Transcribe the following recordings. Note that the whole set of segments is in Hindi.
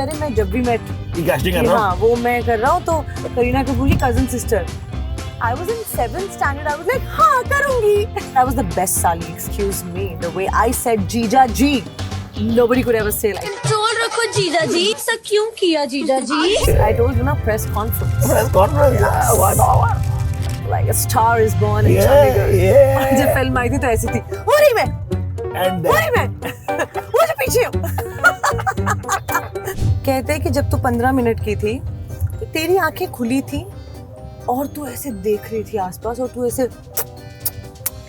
अरे मैं जब भी मैं कास्टिंग कर रहा हूँ। हाँ वो मैं कर रहा हूँ तो करीना कपूर की cousin sister I was in 7th standard. I was like, हाँ करूँगी. That was the best Sally. Excuse me. The way I said जीजा जी, nobody could ever say like. Control रखो जीजा जी. ऐसा क्यों किया जीजा जी? I told you na press conference. Press conference, yeah, why not? Like a star is born in Yeah, Chandigarh. yeah. जब फिल्म आई थी तो ऐसी थी. हो रही मैं, And हो then, रही मैं, मुझे पीछे हो. कहते हैं कि जब तू 15 मिनट की थी, तो तेरी आंखें खुली थी और तू ऐसे देख रही थी आसपास और तू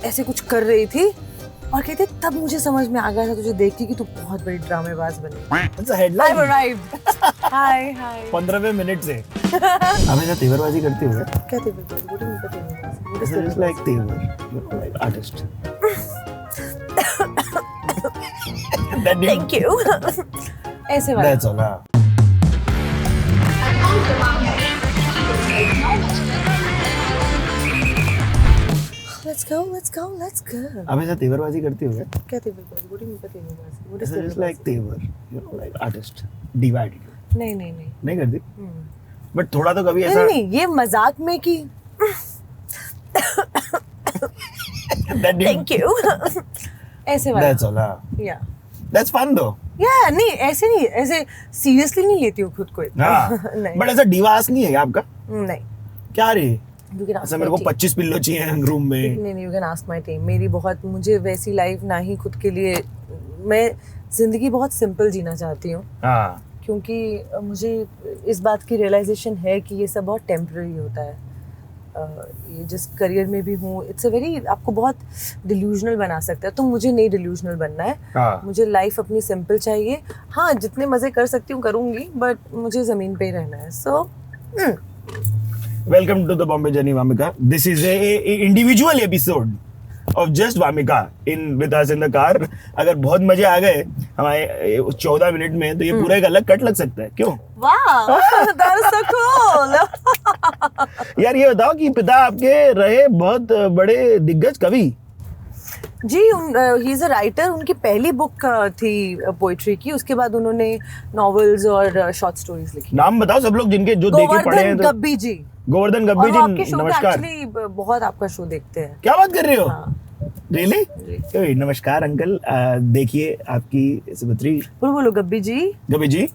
ऐसे कुछ कर रही थी और कहते तब मुझे समझ में आ गया था तुझे देख के कि तू बहुत बड़ी ड्रामेबाज बनी. it's a headline. I've arrived. Hi. 15वें मिनट से हमेशा तेवरबाजी करती हुए. क्या थे बिल्कुल It's just like तेवर, you know, like artist. That didn't- Thank you. ऐसे वाला. That's all. हाँ. Let's go. हमेशा तेवरबाजी करती हुए. क्या थे बिल्कुल what do you mean by तेवरबाजी? What is It's just तेवरबाजी? like तेवर, you know, like artist. Diva attitude. नहीं. नहीं करती. बट थोड़ा तो कभी ऐसा. नहीं ये मजाक में कि That didn't- थैंक यू. ऐसे वाला. That's all. हाँ. या That's fun though. नहीं ऐसे नहीं ऐसे सीरियसली नहीं लेती हूँ खुद को इतना. हाँ. नहीं बट ऐसा डिवास नहीं है क्या आपका? नहीं. क्या रे? You can ask ऐसा my मेरे को team. 25 पिल्लो चाहिए रूम में. नहीं you can ask my team. मेरी बहुत मुझे वैसी लाइफ ना ही खुद के लिए. मैं जिंदगी बहुत सिंपल जीना चाहती हूँ हाँ. क्योंकि मुझे इस बात की रियलाइजेशन है कि ये सब बहुत टेम्पररी होता है. ये जिस करियर में भी हूँ इट्स अ वेरी आपको बहुत डिल्यूजनल बना सकता है. तो मुझे नहीं डिल्यूजनल बनना है. हाँ. मुझे लाइफ अपनी सिंपल चाहिए. हाँ जितने मज़े कर सकती हूँ करूँगी बट मुझे ज़मीन पे ही रहना है. सो Welcome to the Bombay Journey, Vamika. This is a individual episode of just Vamika in with us in the car. अगर बहुत मजे आ गए हमारे 14 मिनट में तो ये पूरा एक अलग कट लग सकता है. क्यों? वाह दैट इज सो कूल. यार ये बताओ कि पिता आपके रहे बहुत बड़े दिग्गज कवि. जी ही इज अ राइटर. उनकी पहली बुक थी पोइट्री की. उसके बाद उन्होंने नॉवेल्स और शॉर्ट स्टोरीज लिखी. नाम बताओ सब लोग जिनके जो देखे पढ़े हैं. गोवर्धन तो गब्बी जी. गोवर्धन और गब्बी वो आपके जी शो नमस्कार. एक्चुअली बहुत आपका शो देखते हैं. क्या बात कर रहे हो? हाँ. रियली? नमस्कार अंकल. देखिए आपकी सुपुत्री बोलो गब्बी जी. गब्बी जी.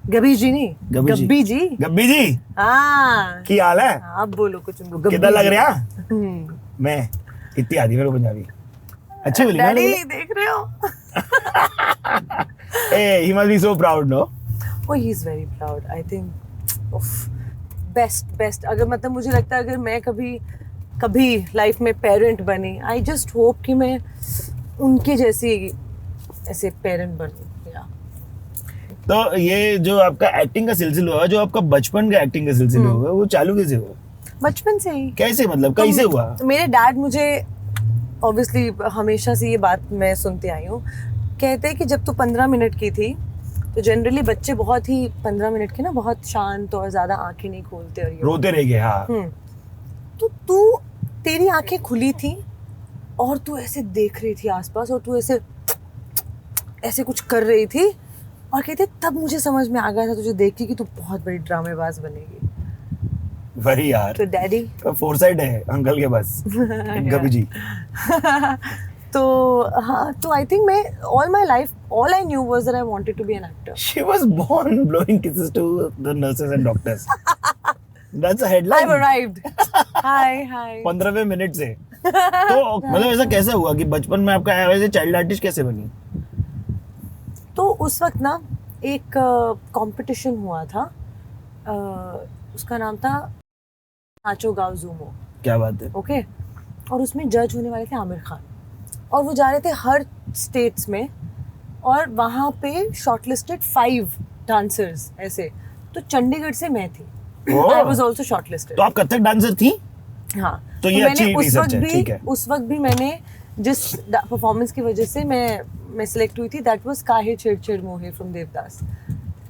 गब्बी जी नहीं गब्बी जी. गब्बी जी हाँ की हाल है? आप बोलो कुछ उनको. गब्बी कितना लग जी. रहा? हम्म. मैं इतनी आती मेरे को पंजाबी अच्छी बोली ना. डैडी देख रहे हो. Ah he must be so proud no. Oh, he's very proud. I think best. अगर मतलब मुझे लगता है अगर मैं कभी लाइफ में पेरेंट बनी, I just hope कि मैं उनके जैसी ऐसे पेरेंट बनूं. या तो ये जो आपका एक्टिंग का सिलसिला हुआ, जो आपका बचपन का एक्टिंग का सिलसिला हुआ, वो चालू कैसे हुआ? बचपन से ही. कैसे मतलब कैसे हुआ? मेरे डैड मुझे ऑब्वियसली हमेशा से ये बात मैं सुनते आई हूँ. कहते हैं कि जब तू 15 मिनट की थी तो जनरली बच्चे बहुत ही 15 मिनट के ना बहुत शांत और ज्यादा आंखें नहीं खोलते और ये रोते रह गए. हाँ. तो तेरी आंखें खुली थी और तू ऐसे देख रही थी आसपास और तू ऐसे कुछ कर रही थी और कहते तब मुझे समझ में आ गया था तुझे देख के कि तू बहुत बड़ी ड्रामेबाज बनेगी. वही यार. तो डैडी फोरसाइट है अंकल के पास. गब्बी जी. तो हाँ तो आई थिंक मैं all my life all I knew was that I wanted to be an actor. She was born blowing kisses to the nurses and doctors. That's a headline. I've arrived. Hi. 15वें मिनट से. तो मतलब ऐसा कैसे हुआ कि बचपन में आपका वैसे चाइल्ड आर्टिस्ट कैसे बनी? तो उस वक्त ना एक कंपटीशन हुआ था. उसका नाम था नाचो गाओ झूमो. क्या बात है? ओके. और उसमें जज होने वाले थे आमिर खान और वो जा रहे थे हर स्टेट्स में और वहाँ पे शॉर्टलिस्टेड 5 डांसर्स ऐसे. तो चंडीगढ़ से मैं थी. I was also shortlisted. तो आप कथक डांसर थी? हाँ. तो ये अच्छी रिसर्च है. ठीक है. उस वक्त भी मैंने जिस परफॉर्मेंस की वजह से मैं सिलेक्ट हुई थी दैट वाज काहे चिड़चिड़ मोहे फ्रॉम देवदास.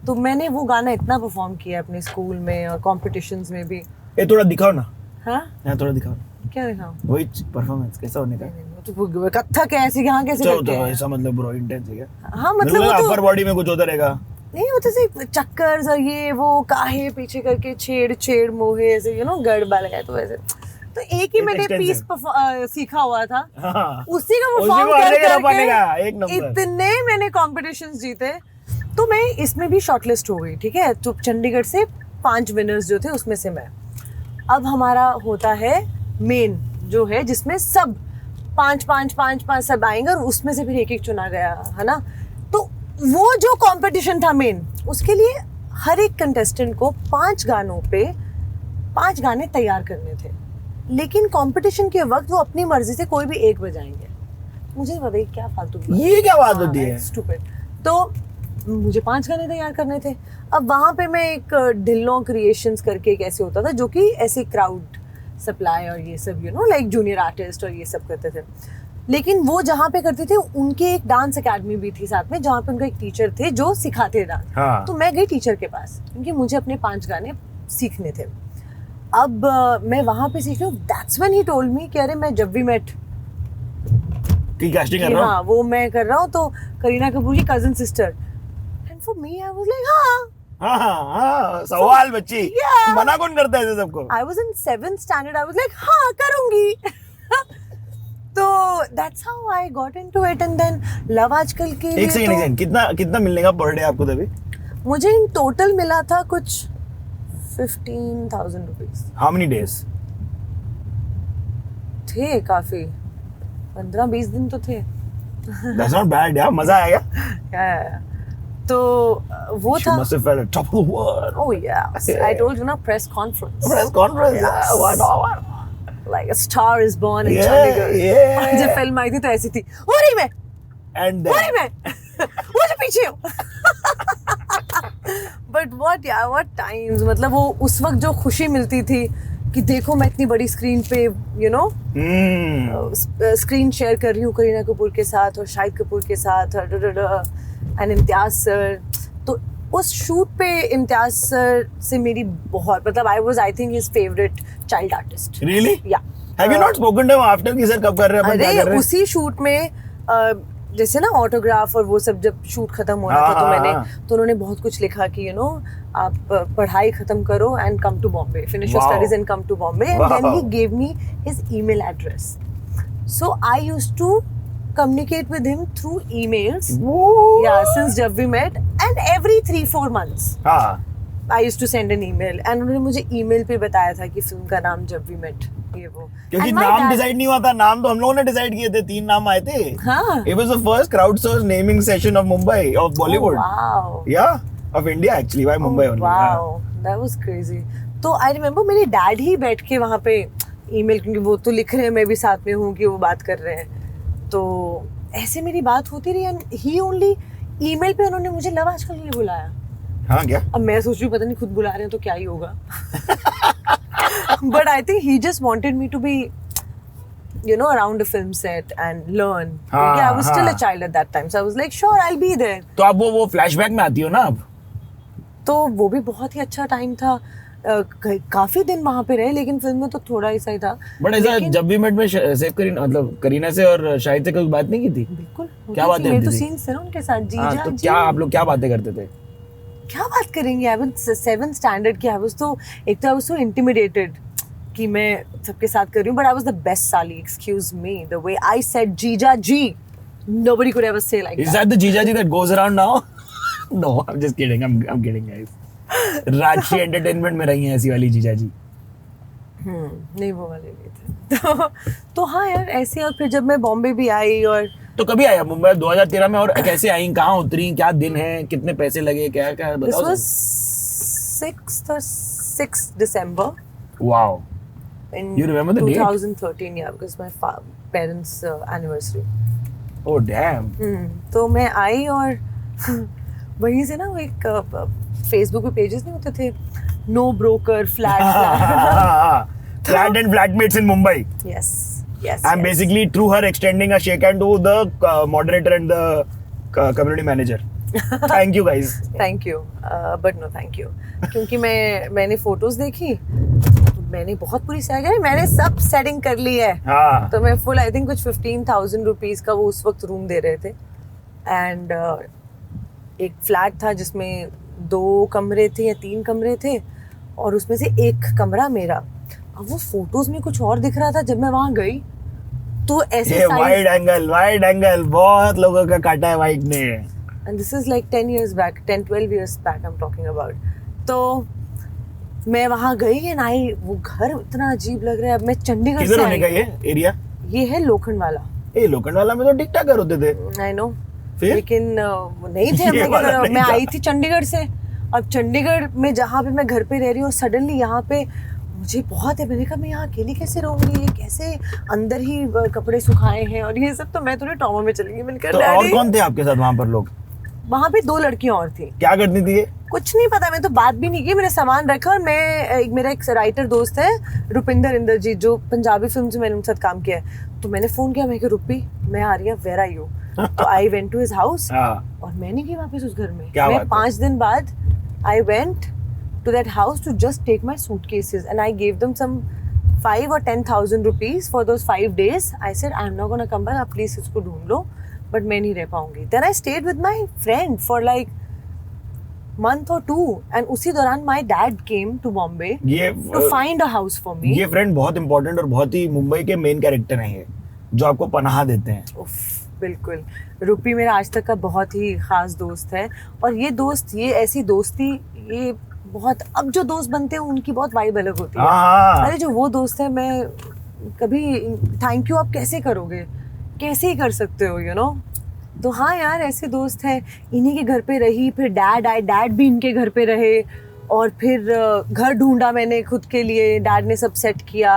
तो मैंने वो गाना इतना परफॉर्म किया अपने स्कूल में और कॉम्पिटिशंस में भी. ये थोड़ा दिखाओ ना. हाँ यहाँ थोड़ा दिखाओ. क्या दिखाऊं? वही परफॉर्मेंस कैसा होने का? तो कथक है ऐसे यहाँ कैसे तो करते हैं? ऐसा मतलब ब्रो इंटेंस है क्या? हाँ मतलब वो तो अपर बॉडी में कुछ होता रहेगा. नहीं होते से चक्कर और ये वो काहे पीछे करके छेड़ छेड़ मोहे ऐसे गड़बड़ लगाए, तो वैसे तो एक ही मैंने पीस सीखा हुआ था, हाँ। उसी का उसी परफॉर्म को कर अर्धे पाने का, एक करके नंबर। इतने मैंने कॉम्पिटिशन्स जीते, तो मैं इसमें भी शॉर्टलिस्ट हो गई, ठीक है। तो चंडीगढ़ से 5 विनर्स जो थे उसमें से मैं, अब हमारा होता है मेन जो है जिसमें सब 5 सब आएंगे और उसमें से फिर एक चुना गया है ना। तो वो जो कंपटीशन था मेन, उसके लिए हर एक कंटेस्टेंट को 5 गानों पे 5 गाने तैयार करने थे, लेकिन कंपटीशन के वक्त वो अपनी मर्जी से कोई भी एक बजाएंगे। मुझे भाई क्या फालतू की ये क्या बात होती है? स्टूपिड। तो मुझे 5 गाने तैयार करने थे। अब वहाँ पे मैं एक ढिल्लों क्रिएशंस करके एक ऐसे होता था जो कि ऐसे क्राउड सप्लाई और ये सब लाइक जूनियर आर्टिस्ट और ये सब करते थे। लेकिन वो जहाँ पे करते थे उनके एक डांस एकेडमी भी थी साथ में, जहाँ पे उनका एक टीचर थे जो सिखाते डांस। हाँ। तो मैं गई टीचर के पास क्योंकि मुझे अपने 5 गाने सीखने थे। अब मैं वहाँ पे सीख रही हूँ, that's when he told me कि अरे मैं जब वी मेट की कास्टिंग कर रहा हूँ। हाँ वो मैं कर रहा हूँ, तो करीना कपूर की cousin sister. And for me I was like हाँ, हाँ, सवाल बच्ची, Yeah. मना कौन करता है ऐसे सबको? I was in 7th standard. I was like, हाँ करूँगी। तो that's how I got into it, and then love आजकल के लिए एक सेकंड, कितना मिलने का पर डे आपको तभी? मुझे इन टोटल मिला था कुछ 15,000 रुपीज। How many days? थे काफी, 15-20 दिन तो थे। That's not bad यार, मजा आएगा। Yeah. तो वो She था। must have felt at top of the world. Oh yes, I told you ना press conference. Press conference, Yes. yeah, what? Like a star is born in Yeah, Chandigarh. yeah. और जब फिल्म आई थी तो ऐसी थी, वो रही मैं, And वो then, रही मैं, वो जो पीछे हूँ। But what यार, what times, मतलब वो उस वक्त जो खुशी मिलती थी कि देखो मैं इतनी बड़ी स्क्रीन पे स्क्रीन शेयर कर रही हूँ करीना कपूर के साथ और शाहिद कपूर के साथ एंड इम्तियाज सर। तो उस शूट पे इम्तियाज सर से मेरी बहुत, मतलब I think his favourite child artist. really? या Have you not spoken to him after कि सर कब कर रहे हैं, अपन क्या कर अरे रहे हैं? उसी शूट में जैसे ना ऑटोग्राफ और वो सब जब शूट खत्म हो रहा था, तो मैंने तो उन्होंने बहुत कुछ लिखा कि आप पढ़ाई खत्म करो and come to Bombay, finish your Wow. Studies and come to Bombay, and then Wow. He gave me his email address. So I used to communicate with him through emails. Woo. Yeah, since जब we met, and every 3-4 months हाँ, I used to send an email, and उन्होंने मुझे email पे बताया था कि फिल्म का नाम जब we met, ये वो। क्योंकि And my नाम dad- डिसाइड नहीं हुआ था, नाम तो हम लोगों ने डिसाइड किए थे, 3 नाम आए थे। हाँ। It was the first crowdsourced naming session of Mumbai, of Bollywood. Oh, wow. Yeah, of India actually, why Mumbai only? Wow, that was crazy. तो I remember मेरे डैड ही बैठ के वहाँ पे ईमेल, क्योंकि वो तो लिख रहे हैं, मैं भी साथ में हूँ कि वो बात कर रहे हैं, तो ऐसे मेरी बात होती रही। एंड ही ओनली ईमेल पे उन्होंने मुझे लव आजकल के लिए बुलाया। हाँ क्या? अब मैं सोच रही हूँ पता नहीं खुद बुला रहे हैं तो क्या ही होगा। But I think he just wanted me to be around a film set and learn. हाँ, I was still हाँ. a child at that time, so I was like, sure, I'll be there. तो आप वो फ्लैशबैक में आती हो ना अब? तो वो भी बहुत ही अच्छा टाइम था। काफी दिन वहां पे रहे, लेकिन फिल्म में तो थोड़ा ही सही था। बट ऐसा लेकिन- जब भी मेट में सेफ करीना, मतलब करीना से और शाहिद से कभी बात नहीं की थी? बिल्कुल क्या होती बातें थी, मेरे तो होती थी? सीन्स थे ना उनके साथ। जीजा हाँ, तो जी, क्या आप लोग क्या बातें करते थे? क्या बात करेंगे। आई वाज 7th स्टैंडर्ड की। आई वाज तो इंटिमिडेटेड कि मैं सबके साथ कर रही हूँ, but I was the best साली। Excuse me, the way I said जीजा जी, nobody could ever say like Is that. that the Jijaji that goes around now? No, I'm just kidding. I'm kidding, guys. Rajshri entertainment में रही हैं ऐसी वाली जीजाजी। नहीं वो वाले नहीं थे। तो हाँ यार ऐसे। और फिर जब मैं बॉम्बे भी आई, और तो कभी आया मुंबई 2013 में, और कैसे आई, कहाँ उतरी, क्या दिन है, कितने पैसे लगे, क्या क्या दिस बताओ। Was 6th December wow, in You remember the date? 2013, yeah, because my parents' anniversary. Oh damn. तो मैं आई और वहीं से ना वो एक फेसबुक पे पेजेस नहीं होते थे, no broker flat Flat and flatmates in Mumbai. yes yes I'm yes. basically through her extending a shake hand to the moderator and the community manager. Thank you guys. Thank you but no thank you. क्योंकि मैंने फोटोज देखी, मैंने बहुत पूरी सैलरी, मैंने सब सेटिंग कर ली है। हाँ, तो मैं फुल आई थिंक कुछ 15,000 रुपीज का वो उस वक्त रूम दे रहे थे। एंड एक फ्लैट था जिसमें 2 कमरे थे या 3 कमरे थे और उसमें से एक कमरा मेरा। अब वो फोटोज में कुछ और दिख रहा था, जब मैं वहां गई तो ऐसे ये वाइड एंगल बहुत लोगों का काटा है वाइड ने। And this is like 10 years back, 10-12 years back I'm talking about। तो मैं वहां गई एंड आई, वो घर इतना अजीब लग रहा है। अब मैं चंडीगढ़ किधर से होने का आई, ये एरिया? ये है लोखंडवाला। लोखंडवाला में तो ठीक ठाक घर होते थे। आई नो, फिर? लेकिन वो नहीं थे। ये वाला नहीं मैं था। आई थी चंडीगढ़ से। अब चंडीगढ़ में जहाँ पे मैं घर पे रह रही हूँ, सडनली यहाँ पे मुझे बहुत है, मैंने कहा मैं यहाँ अकेली कैसे रहूंगी, ये कैसे अंदर ही कपड़े सुखाए हैं और ये सब। तो मैं थोड़े ट्रॉमा में चली गई। मैंने कहा तो और डैडी, कौन थे आपके साथ वहां पर लोग? वहाँ पे 2 लड़कियां और थी। क्या करती थी ये? कुछ नहीं पता, मैं तो बात भी नहीं की। मैंने सामान रखा और मेरा एक राइटर दोस्त है रुपिंदर इंद्रजीत, जो पंजाबी फिल्म से मैंने उनके साथ काम किया है। तो मैंने फोन किया, मैं कहा रुपी मैं आ रही हूँ, वेयर आर यू? तो I went to his house हाँ। और मैं नहीं गई वापस उस घर में। क्या मैं बात है? 5 दिन बाद I went to that house to just take my suitcases and I gave them some 5 or 10,000 rupees for those 5 days. I said I'm not gonna come back, आप प्लीज इसको ढूंढ लो, बट मैं नहीं रह पाऊंगी। Then I stayed with my friend for like month or 2 and उसी दौरान my dad came to Bombay ये to find a house for me. ये फ्रेंड बहुत इंपॉर्टेंट और बहुत ही मुंबई के मेन कैरेक्टर हैं ये, जो आपको पनाह देते हैं। उफ, बिल्कुल। रुपी मेरा आज तक का बहुत ही खास दोस्त है और ये दोस्त, ये ऐसी दोस्ती, ये बहुत, अब जो दोस्त बनते हैं उनकी बहुत वाइब अलग होती है। हाँ। अरे जो वो दोस्त है, मैं कभी थैंक यू आप कैसे करोगे, कैसे ही कर सकते हो, यू नो। तो हाँ यार, ऐसे दोस्त हैं। इन्हीं के घर पे रही, फिर डैड भी इनके घर पे रहे और फिर घर ढूंढा मैंने खुद के लिए, डैड ने सब सेट किया,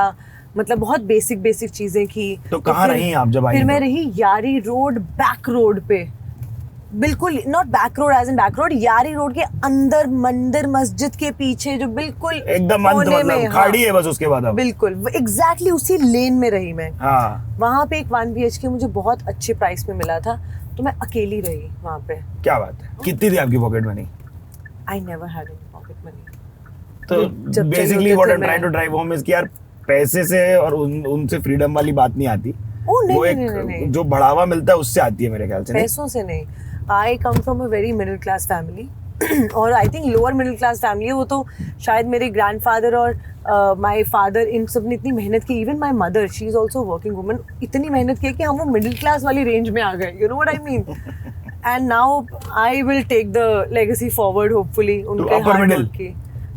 मतलब बहुत बेसिक चीजें की। तो कहाँ फिर- रही आप जब आई? फिर मैं रही यारी रोड, बैक रोड पे, बिल्कुल not back road as in back road, Yari road के अंदर, मंदिर मस्जिद के पीछे, जो बिल्कुल एकदम अंत, कोने में, मतलब खाड़ी है बस उसके बाद अब। बिल्कुल एग्जैक्टली उसी लेन में रही मैं। हाँ। वहाँ पे एक 1 BHK मुझे बहुत अच्छे प्राइस में मिला था, तो मैं अकेली रही वहाँ पे। क्या बात है? कितनी थी आपकी pocket money? I never had any pocket money. तो जब बेसिकली चाहिए व्हाट होते आई एम थे trying to drive home is कि यार पैसे से और उनसे फ्रीडम वाली बात नहीं आती। ओ नहीं वो नहीं, एक नहीं, नहीं। जो बढ़ावा मिलता है उससे आती है मेरे ख्याल से। नहीं? पैसों से नहीं। I come from a very middle class family और I think lower middle class family है वो, तो शायद मेरे ग्रैंडफादर और माय फादर, इन सब ने इतनी मेहनत की। Even my mother, she is also working woman, इतनी मेहनत की कि हम वो मिडिल क्लास वाली रेंज में आ गए, you know what I mean. And now I will take the legacy forward, hopefully उनके upper हार्ड middle. वर्क की।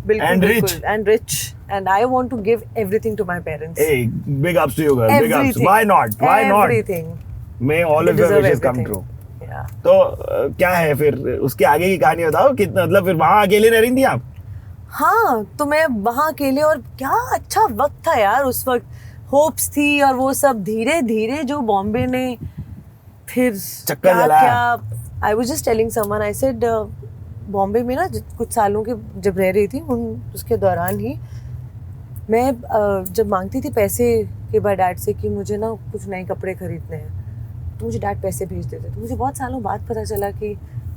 बिल्कुल And बिल्कुल, rich. and rich, and I want to give everything to my parents. Hey, big ups to you girl. Big ups. Everything. Why not? Why not? Everything. May all They of your deserve wishes come everything. true. Yeah. तो क्या है फिर उसके आगे की कहानी बताओ। कितना, मतलब फिर वहां अकेले रह रही थी आप? हाँ, तो मैं वहाँ अकेले, और क्या अच्छा वक्त था यार उस वक्त। होप्स थी और वो सब, धीरे धीरे जो बॉम्बे ने फिर चक्कर जलाया। I was just telling someone, I said Bombay में ना कुछ सालों के जब रह रही थी उसके दौरान ही मैं जब मांगती थी पैसे के बाद डैड से कि मुझे ना कुछ नए कपड़े खरीदने हैं, तो मुझे डैड पैसे भेज देते थे। मुझे बहुत सालों बाद पता चला कि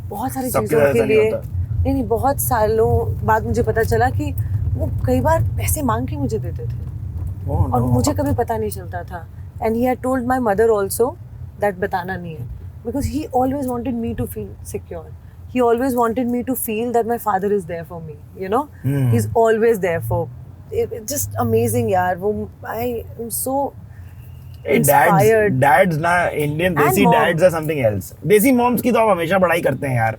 बहुत सारी सबके चीज़ों साथ के ऐसा नहीं लिए, होता। नहीं, बहुत सालों बाद मुझे पता चला कि वो कई बार पैसे मांग के मुझे देते थे Oh, और no. मुझे कभी पता नहीं चलता था। And he had told my mother also that बताना नहीं है, because he always wanted me to feel secure. He always wanted me to feel that my father is there for me, you know. He's always there for. It's just amazing, yaar. I am so Hey, inspired. dads ना इंडियन And देसी mom. dads are something else. देसी मॉम्स की तो हम हमेशा बड़ाई करते हैं यार,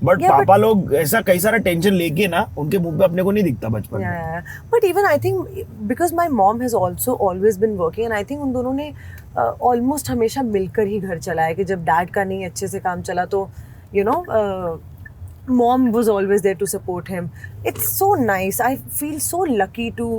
बट Yeah, पापा लोग ऐसा कई सारा टेंशन लेके ना उनके मुंह पे अपने को नहीं दिखता बचपन में। Yeah. But even I think because my mom has also always been working, and I think उन दोनों ने almost हमेशा मिलकर ही घर चलाया कि जब डैड का नहीं अच्छे से काम चला तो you know, mom was always there to support him. It's so nice. I feel so lucky to,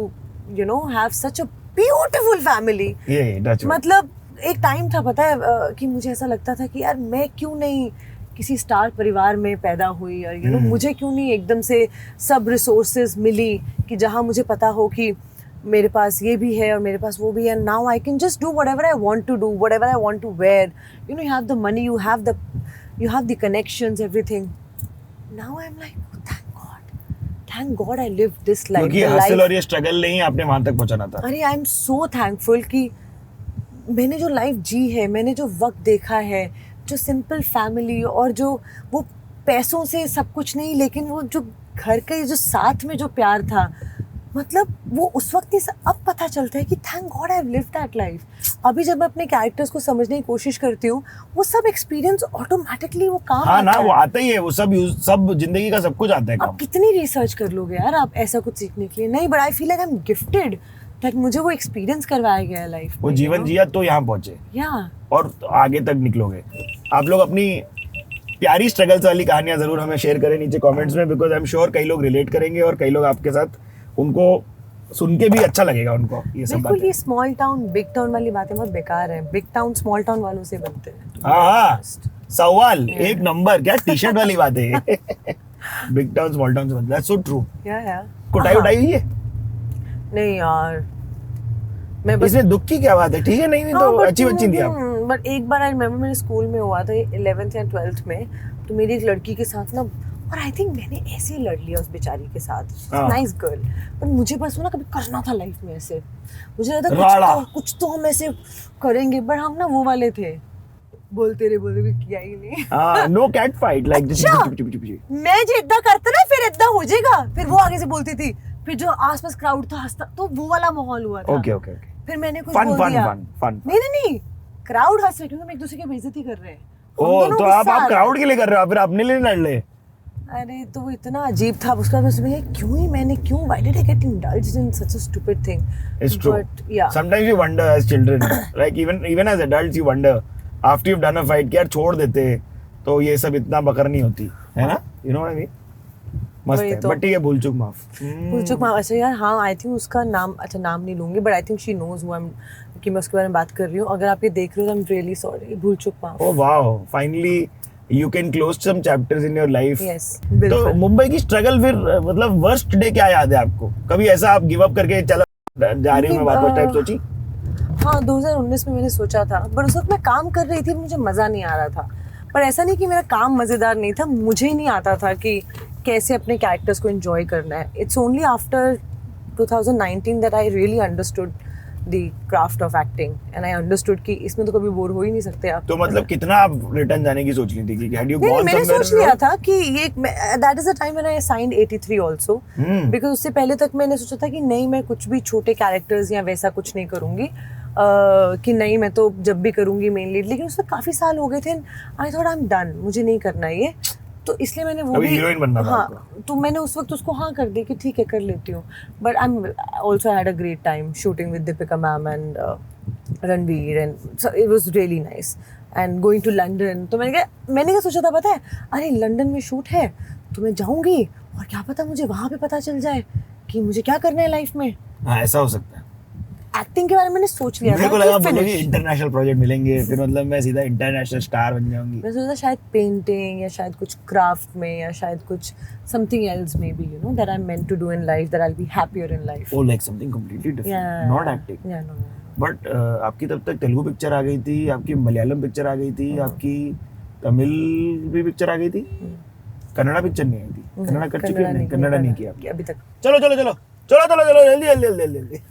you know, have such a beautiful family. ये that's right. मतलब एक टाइम था, पता है, कि मुझे ऐसा लगता था कि यार मैं क्यों नहीं किसी स्टार परिवार में पैदा हुई, और यू नो मुझे क्यों नहीं एकदम से सब रिसोर्सेज मिली कि जहाँ मुझे पता हो कि मेरे पास ये भी है और मेरे पास वो भी है। Now I can just do whatever I want to do, whatever I want to wear, you know, you have the money, you have the connections, everything. Now I'm like, thank God I lived this life. क्योंकि The हसल life- और ये स्ट्रगल नहीं आपने वहां तक पहुंचाना था। अरे आई एम सो थैंकफुल कि मैंने जो लाइफ जी है, मैंने जो वक्त देखा है, जो सिंपल फैमिली और जो वो पैसों से सब कुछ नहीं, लेकिन वो जो घर का जो साथ में जो प्यार था, मतलब वो उस वक्त नहीं, अब पता चलता है कि thank God I have lived that life. अभी जब मैं अपने कैरेक्टर्स को समझने की कोशिश करती हूँ, वो सब एक्सपीरियंस ऑटोमेटिकली वो काम हाँ ना, आता वो है। आता ही है, वो सब जिंदगी का सब कुछ आता है काम। आप कितनी रिसर्च कर लोगे यार आप ऐसा कुछ सीखने के लिए? नहीं, but I feel like I am gifted that मुझे वो एक्सपीरियंस करवाया गया है लाइफ में। वो जीवन जिया तो यहाँ पहुंचे या और आगे तक निकलोगे। आप लोग अपनी प्यारी स्ट्रगल्स वाली कहानियां जरूर हमें शेयर करें नीचे कमेंट्स में, बिकॉज आई एम श्योर कई लोग रिलेट करेंगे और कई लोग आपके साथ, उनको सुन के भी अच्छा लगेगा उनको ये सब बिल्कुल। बातें। ये स्मॉल टाउन बिग टाउन वाली बातें बहुत बेकार है। बिग टाउन स्मॉल टाउन वालों से बनते हैं। हाँ, सवाल एक नंबर, क्या टी शर्ट वाली बात है। बिग टाउन स्मॉल टाउन से बनता है, सो ट्रू। या कुटाई उठाई हुई है नहीं यार, मैं बस इसमें दुख की क्या बात है? ठीक है, नहीं हुई तो अच्छी बच्ची थी आप। बट एक बार आई रिमेम्बर मेरे स्कूल में हुआ था 11th या 12th में, तो मेरी एक लड़की के साथ ना, और आई थिंक मैंने ऐसे ही लड़ लिया उस बेचारी के साथ। हाँ। नाइस गर्ल, पर मुझे बस वो ना कभी करना था लाइफ में ऐसे। मुझे लगा राड़ा। था कुछ तो हम ऐसे करेंगे, बट हम ना वो वाले थे, बोलते रहे किया ही नहीं। हाँ, no cat fight like this. अच्छा। मैं जो इतना करता ना फिर इतना हो जाएगा, फिर वो आगे से बोलती थी, फिर जो आसपास क्राउड था हंसता, तो वो वाला माहौल हुआ था। Okay okay okay. फिर मैंने कुछ फन बोल फन दिया। Fun fun. नहीं, क्राउड हंस रहे क्योंकि हम एक दूसरे की बेइज्जती कर रहे हैं। हम ओ, दोनों तो गुस्सा आप आ रहा है। क्राउड के लिए कर रहे हो, फिर अपने लिए लड़ ले। अरे तो वो इतना अजीब था। उसके बाद मैं सोचा क्यों why did I get indulged in such a stupid thing. It's true. But या Sometimes you wonder as children, like even as adults you wonder after you've done a fight कि यार छोड़ देते तो ये सब इतना बकर नहीं होती, है ना? You know what I mean? मस्त वही है, तो। बट ठीक है, भूल चूक माफ। भूल चूक माफ। अच्छा यार, हाँ, आई थिंक उसका नाम, अच्छा नाम नहीं लूंगी, but I think she knows who I am, कि मैं उसके बारे में बात कर रही हूँ। अगर आप ये देख रहे हो तो आई एम रियली सॉरी। भूल चूक माफ। Oh wow, finally you can close some chapters in your life. Yes, तो बिल्कुल। मुंबई की स्ट्रगल फिर मतलब वर्स्ट डे क्या याद है आपको? कभी ऐसा आप गिव अप करके चलो जा रही हूँ मैं वापस टाइप सोची? हाँ, 2019 में मैंने सोचा था, पर उस वक्त मैं काम कर रही थी, मुझे मज़ा नहीं आ रहा था। पर ऐसा नहीं कि मेरा काम मज़ेदार नहीं था, मुझे ही नहीं आता था कि कैसे अपने कैरेक्टर्स को एंजॉय करना है। It's only after 2019 that I really understood the craft of acting, and I understood कि इसमें तो कभी बोर हो ही नहीं सकते आप। तो मतलब कितना आप रिटर्न जाने की सोच रही थी कि had you नहीं, gone मैंने somewhere सोच लिया else? था कि ये that is the time when I signed 83 also, because उससे पहले तक मैंने सोचा था कि नहीं, मैं कुछ भी छोटे कैरेक्टर्स या वैसा कुछ नहीं करूंगी, कि नहीं मैं तो जब भी करूंगी मेन लीड। लेकिन उसमें काफी साल हो गए थे, I thought I am done, मुझे नहीं करना ये, तो इसलिए मैंने वो अभी भी हीरोइन बनना था हाँ, आपको। तो मैंने उस वक्त उसको हाँ कर दी कि ठीक है कर लेती हूँ। But I am also had a great time shooting with Deepika ma'am and Ranveer, and it was really nice, and going to London. तो मैंने क्या सोचा था पता है, अरे लंदन में शूट है तो मैं जाऊंगी, और क्या पता मुझे वहां पे पता चल जाए कि मुझे क्या करना है लाइफ में। हाँ, ऐसा हो सकता है। एक्टिंग के बारे में मैंने सोच लिया मेरे को था लगा कि बोलोगे finish। इंटरनेशनल प्रोजेक्ट मिलेंगे, फिर मतलब मैं सीधा इंटरनेशनल स्टार बन जाऊंगी। मैं सोचा था शायद पेंटिंग या शायद कुछ क्राफ्ट में या शायद कुछ something else maybe, you know, that I am meant to do in life, that I will be happier in life. Oh, like something completely different, not acting. या नो। बट आपकी तब तक तेलुगु पिक्चर आ गई थी, आपकी मलयालम पिक्चर आ गई थी, आपकी तमिल भी पिक्चर आ गई थी, कन्नड़ा पिक्चर नहीं आई थी। कन्नड़ा कर चुके हैं? कन्नड़ा नहीं किया आपने। अभी तक। चलो चलो चलो चलो चलो चलो जल्दी जल्दी जल्दी जल्दी।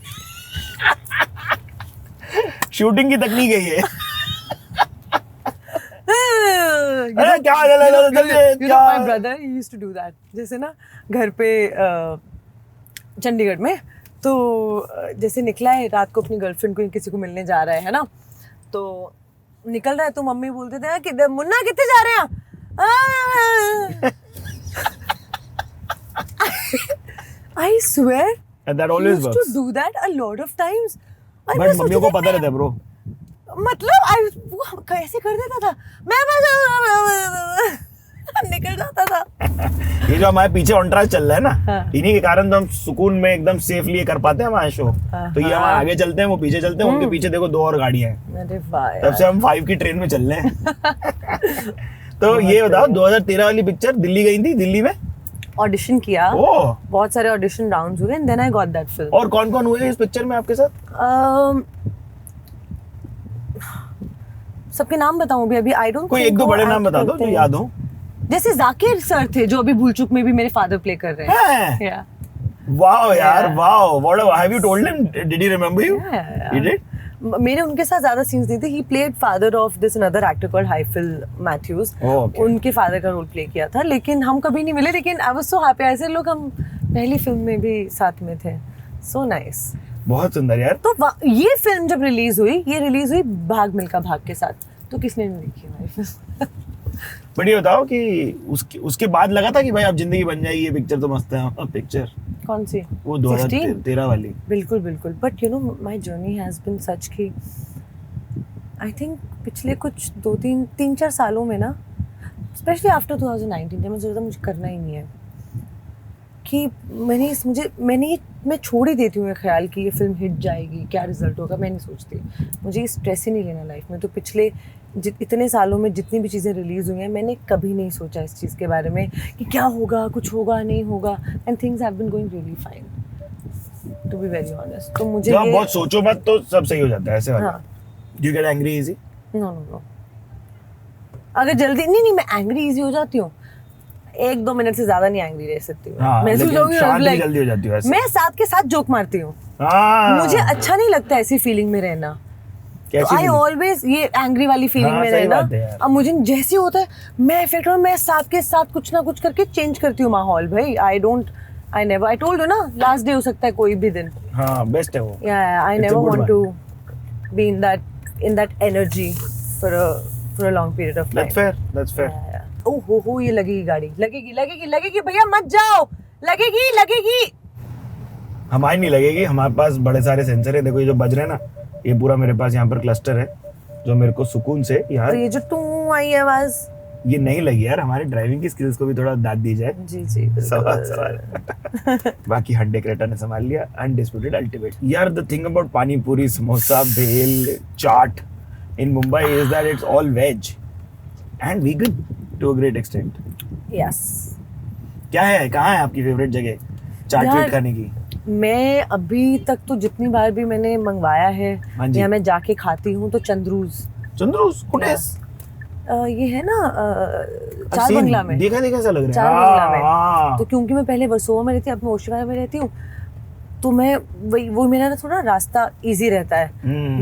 शूटिंग की तकनीक है ये। अरे क्या जल्दी क्या? My brother he used to do that. जैसे ना घर पे चंडीगढ़ में, तो जैसे निकला है रात को अपनी गर्लफ्रेंड को किसी को मिलने जा रहा है ना, तो निकल रहा है तो मम्मी बोलते थे कि मुन्ना कितने जा रहे हैं? I swear And that always to works. do that a lot of times. और बट मैं मम्मियों को सोचती पता थी, रहता है ब्रो। मतलब वो कैसे कर देता था, मैं निकल जाता था। ये जो हमारे पीछे ऑनट्राज चल रहा है ना, हाँ। इन्हीं के कारण तो हम सुकून में एकदम सेफली कर पाते हैं हमारा शो। तो ये हम हाँ। आगे चलते हैं, वो पीछे चलते हैं, उनके पीछे देखो 2 और गाड़ियां हैं। अरे वाह तब से हम 5 की ट्रेन में चल रहे हैं। तो ये बताओ, 2013 वाली पिक्चर दिल्ली गई थी, दिल्ली में ऑडिशन किया, ओह, बहुत सारे ऑडिशन राउंड्स हुए, and then I got that film. और कौन कौन हुए इस पिक्चर में आपके साथ? सबके नाम बताऊं अभी आई डोंट, कोई 1-2 बड़े नाम बता दो जो याद हो। जैसे जाकिर सर थे जो अभी भूल चूक में भी मेरे फादर प्ले कर रहे हैं। हैं? Yeah. वाओ यार, Yeah. Wow, what have you told him? Did he remember you? Yeah. He did? मेरे उनके साथ ज्यादा सीन्स नहीं थे. He played father of this another actor called Highfill Matthews. okay. उनके फादर का रोल प्ले किया था, लेकिन हम कभी नहीं मिले. लेकिन आई वाज सो हैप्पी. ऐसे लोग हम पहली फिल्म में भी साथ में थे. So nice. बहुत सुंदर यार. तो ये फिल्म जब रिलीज हुई भाग मिल्खा भाग के साथ. तो किसने नहीं देखी हमारी फिल्म? बट ये बताओ कि उसके बाद लगा था कि भाई अब जिंदगी बन जाएगी, ये पिक्चर तो मस्त है. पिक्चर कौन सी? वो 2013 वाली. बिल्कुल बिल्कुल. But you know my journey has been such कि आई थिंक पिछले कुछ 3-4 सालों में ना, स्पेशली आफ्टर 2019 जब मैं सोचा मुझे करना ही नहीं है, कि मैं छोड़ ही देती हूँ ये ख्याल कि ये फिल्म हिट जाएगी, क्या रिजल्ट होगा. मैं नहीं सोचती. मुझे ये स्ट्रेस ही नहीं लेना लाइफ में. तो पिछले इतने सालों में जितनी भी चीज़ें रिलीज़ हुई हैं, मैंने कभी नहीं सोचा इस चीज़ के बारे में कि क्या होगा, कुछ होगा नहीं होगा. And things have been going really fine, to be very honest. तो मुझे जब बहुत सोचो मत तो सब सही हो जाता है ऐसे वाला. हाँ. Do you get angry easy? No. अगर जल्दी नहीं मैं एंग्री इजी हो जाती हूँ. 1-2 मिनट से ज्यादा नहीं एंग्री रह सकती हूँ. हाँ, महसूस लेकिन होगी शांत भी like, जल्दी हो जाती है वैसे. मैं साथ के साथ जोक मारती हूँ. मुझे अच्छा नहीं लगता ऐसी फीलिंग में रहना. कैसी आई feeling? ऑलवेज ये एंग्री वाली फीलिंग हाँ, में सही बात है रहना. यार. अब मुझे जैसे होता है मैं इफेक्ट में मैं साथ के साथ कुछ ना कुछ करके चेंज करती हूँ माहौल. भाई आई टोल्ड यू ना, लास्ट डे हो सकता है कोई भी दिन. हाँ बेस्ट है वो. I It's a never good want one. To be in that energy for a long period of time. That's fair. ओहो ये लगेगी गाड़ी. लगेगी भैया मत जाओ. लगेगी. हमारी नहीं लगेगी. हमारे पास बड़े सारे सेंसर है. देखो ये जो बज रहे हैं ना, ये पूरा मेरे पास यहाँ पर क्लस्टर है जो मेरे को सुकून से यहाँ. तो ये जो टू आई आवाज ये नहीं लगी यार. हमारी ड्राइविंग की स्किल्स को भी थोड़ा दाद दी जाए. जी सवाल. बाकी हड्डे क्रेटा ने संभाल लिया. Undisputed ultimate. यार द थिंग अबाउट पानी पूरी, समोसा, भेल, चाट in Mumbai is that it's all veg and vegan to a great extent. Yes. क्या है, कहाँ है आपकी फेवरेट जगह चाट यार, वेट खाने की? मैं अभी तक तो जितनी बार भी मैंने मंगवाया है हाँ जी. या मैं जाके खाती हूँ तो चंद्रूज. कुटेस ये है ना चार बंगला में. देखा सा लग रहा है. चार बंगला में. हाँ. तो क्योंकि मैं पहले वर्सोवा में रहती, अब मैं ओशिवारा में रहती हूँ, तो मैं वो मेरा ना थोड़ा रास्ता इजी रहता है.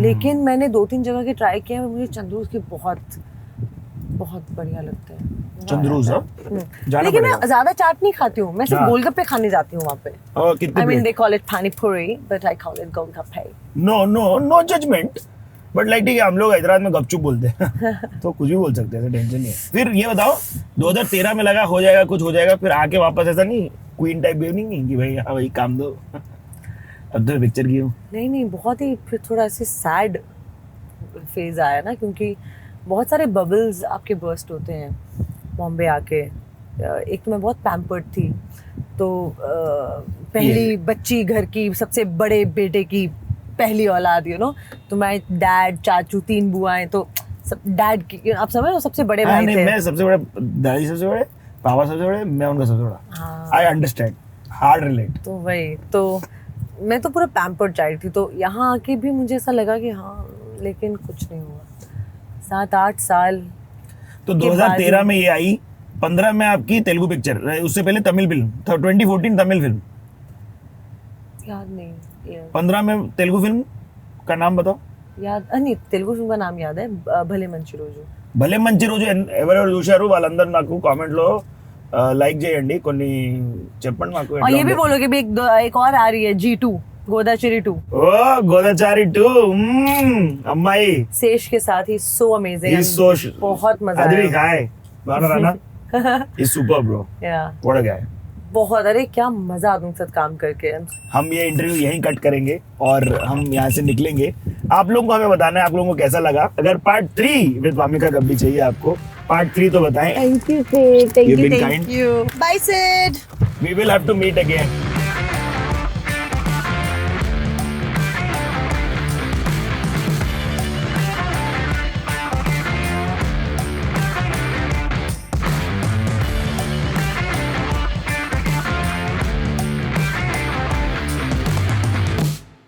लेकिन मैंने 2-3 जगह के ट्राई किया है. मुझे चंद्रूज की बहुत बढ़िया लगता है. चंद्रूज लेकिन मैं ज्यादा चाट नहीं खाती हूँ. मैं सिर्फ हाँ. गोलगप्पे खाने जाती हूँ वहाँ पे. कितने I mean they call it pani puri but I call it golgappe. No judgement. But like ठीक है, हम लोग हैदराबाद में गपचुप बोलते हैं तो कुछ भी बोल सकते हैं, टेंशन नहीं है. फिर ये बताओ 2013 में लगा हो जाएगा, कुछ हो जाएगा, फिर आके वापस ऐसा नहीं क्वीन टाइप नहीं कि भाई हाँ भाई काम दो अब तो पिक्चर की हूँ. नहीं, बहुत ही फिर थोड़ा ऐसे सैड फेज आया ना, क्योंकि बहुत सारे बबल्स आपके बर्स्ट होते हैं बॉम्बे आके. एक तो मैं बहुत पैम्पर्ड थी, तो पहली बच्ची घर की, सबसे बड़े बेटे की पहली औलाद, यू नो. तो मैं डैड, चाचू, 3 बुआएं, तो सब डैड की, आप समझ लो, सबसे बड़े भाई थे. मैं सबसे बड़ा, दादी सबसे बड़े, पापा सबसे बड़े, मैं उनका सबसे बड़ा. हाँ. I understand, hard relate. तो वही, तो मैं तो पूरा पैम्पर्ड चाइल्ड थी. तो यहाँ आके भी मुझे ऐसा लगा कि हाँ, लेकिन कुछ नहीं हुआ. 7-8 साल तो 2013 में ये आई, 15 में आपकी तेलुगु पिक्चर, उससे पहले तमिल फिल्म, 2014 तमिल फिल्म, याद नहीं. 15 में तेलुगु फिल्म का नाम बताओ. नहीं, तेलुगु फिल्म का नाम याद है, भले मंची रोजू. భలే మంచి రోజు ఎవరెవరు చూశారు వాళ్ళందరూ నాకు కామెంట్ లో లైక్ చేయండి, కొన్ని చెప్పండి మాకు. और ये भी बोलो कि भी एक और आ रही है G2, गोदाचिरी 2. ఓ గోదాచారి 2 అమ్మాయి सेश के साथ ही सो अमेजिंग. बहुत मजा అదివి आया. హాయ్ బాగున్నారా? Is super bro. या व्हाट अ गाय. बहुत, अरे क्या मजा आता उनके साथ काम करके. हम ये इंटरव्यू यहीं कट करेंगे और हम यहाँ से निकलेंगे. आप लोगों को हमें बताना है आप लोगों को कैसा लगा. अगर पार्ट 3 विद वामिका कब भी चाहिए आपको, पार्ट 3 तो बताएं. Thank you. You've been kind. Bye Sid. We will have to meet again.